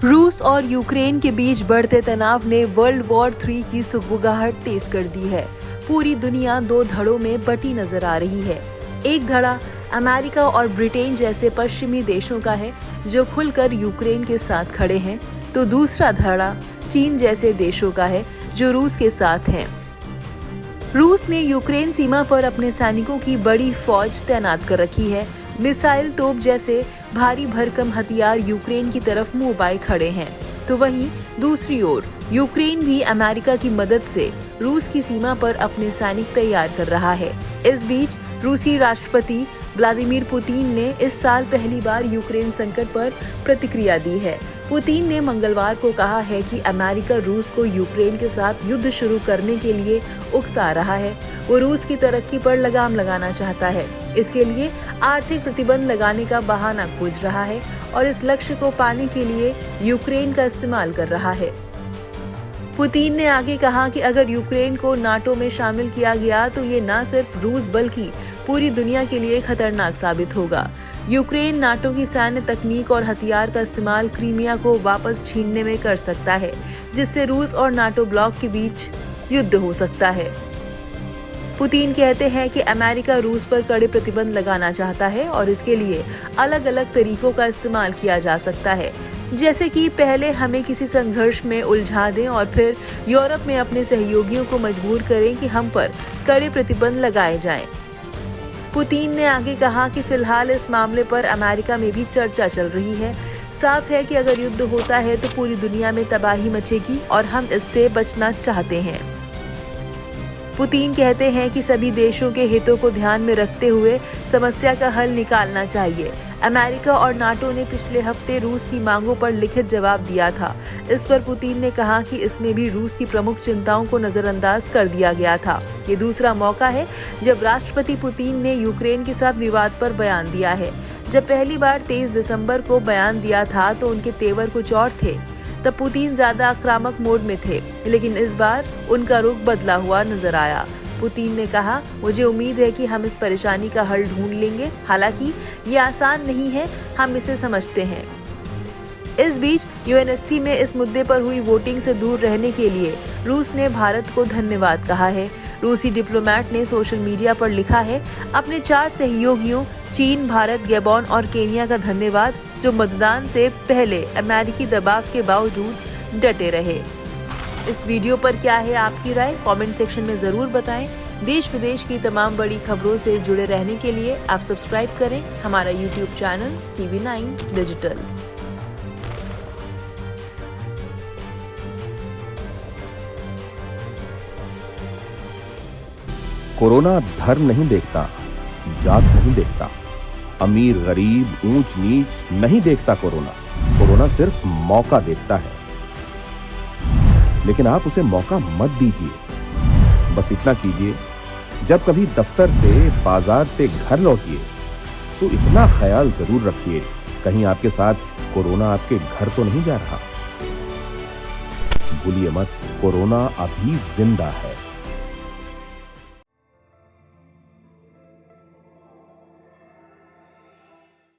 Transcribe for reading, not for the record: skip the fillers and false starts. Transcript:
रूस और यूक्रेन के बीच बढ़ते तनाव ने वर्ल्ड वॉर 3 की सुगबुगाहट तेज कर दी है। पूरी दुनिया दो धड़ों में बटी नजर आ रही है। एक धड़ा अमेरिका और ब्रिटेन जैसे पश्चिमी देशों का है जो खुलकर यूक्रेन के साथ खड़े हैं, तो दूसरा धड़ा चीन जैसे देशों का है जो रूस के साथ हैं। रूस ने यूक्रेन सीमा पर अपने सैनिकों की बड़ी फौज तैनात कर रखी है। मिसाइल, तोप जैसे भारी भरकम हथियार यूक्रेन की तरफ मुंह बाए खड़े हैं, तो वहीं दूसरी ओर यूक्रेन भी अमेरिका की मदद से रूस की सीमा पर अपने सैनिक तैयार कर रहा है। इस बीच रूसी राष्ट्रपति व्लादिमीर पुतिन ने इस साल पहली बार यूक्रेन संकट पर प्रतिक्रिया दी है। पुतिन ने मंगलवार को कहा है कि अमेरिका रूस को यूक्रेन के साथ युद्ध शुरू करने के लिए उकसा रहा है। वो रूस की तरक्की पर लगाम लगाना चाहता है। इसके लिए आर्थिक प्रतिबंध लगाने का बहाना खोज रहा है और इस लक्ष्य को पाने के लिए यूक्रेन का इस्तेमाल कर रहा है। पुतिन ने आगे कहा कि अगर यूक्रेन को नाटो में शामिल किया गया तो ये न सिर्फ रूस बल्कि पूरी दुनिया के लिए खतरनाक साबित होगा। यूक्रेन नाटो की सैन्य तकनीक और हथियार का इस्तेमाल क्रीमिया को वापस छीनने में कर सकता है, जिससे रूस और नाटो ब्लॉक के बीच युद्ध हो सकता है। पुतिन कहते हैं कि अमेरिका रूस पर कड़े प्रतिबंध लगाना चाहता है और इसके लिए अलग अलग तरीकों का इस्तेमाल किया जा सकता है, जैसे कि पहले हमें किसी संघर्ष में उलझा दें और फिर यूरोप में अपने सहयोगियों को मजबूर करें कि हम पर कड़े प्रतिबंध लगाए जाएं। पुतिन ने आगे कहा कि फिलहाल इस मामले पर अमेरिका में भी चर्चा चल रही है। साफ है कि अगर युद्ध होता है तो पूरी दुनिया में तबाही मचेगी और हम इससे बचना चाहते हैं। पुतिन कहते हैं कि सभी देशों के हितों को ध्यान में रखते हुए समस्या का हल निकालना चाहिए। अमेरिका और नाटो ने पिछले हफ्ते रूस की मांगों पर लिखित जवाब दिया था। इस पर पुतिन ने कहा कि इसमें भी रूस की प्रमुख चिंताओं को नजरअंदाज कर दिया गया था। ये दूसरा मौका है जब राष्ट्रपति पुतिन ने यूक्रेन के साथ विवाद पर बयान दिया है। जब पहली बार 23 दिसंबर को बयान दिया था तो उनके तेवर कुछ और थे। तब पुतिन ज्यादा आक्रामक मोड में थे, लेकिन इस बार उनका रुख बदला हुआ नजर आया। पुतिन ने कहा, मुझे उम्मीद है कि हम इस परेशानी का हल ढूंढ लेंगे। हालांकि ये आसान नहीं है, हम इसे समझते हैं। इस बीच यूएनएससी में इस मुद्दे पर हुई वोटिंग से दूर रहने के लिए रूस ने भारत को धन्यवाद कहा है। रूसी डिप्लोमेट ने सोशल मीडिया पर लिखा है, अपने 4 सहयोगियों चीन, भारत, गैबोन और केनिया का धन्यवाद, जो मतदान से पहले अमेरिकी दबाव के बावजूद डटे रहे। इस वीडियो पर क्या है आपकी राय? कमेंट सेक्शन में जरूर बताएं। देश विदेश की तमाम बड़ी खबरों से जुड़े रहने के लिए आप सब्सक्राइब करें हमारा YouTube channel TV9 digital. Corona धर्म नहीं देखता, जात नहीं देखता, अमीर गरीब ऊंच नीच नहीं देखता। कोरोना सिर्फ मौका देखता है, लेकिन आप उसे मौका मत दीजिए। बस इतना कीजिए, जब कभी दफ्तर से, बाजार से घर लौटिए तो इतना ख्याल जरूर रखिए कहीं आपके साथ कोरोना आपके घर तो नहीं जा रहा। भूलिए मत, कोरोना अभी जिंदा है।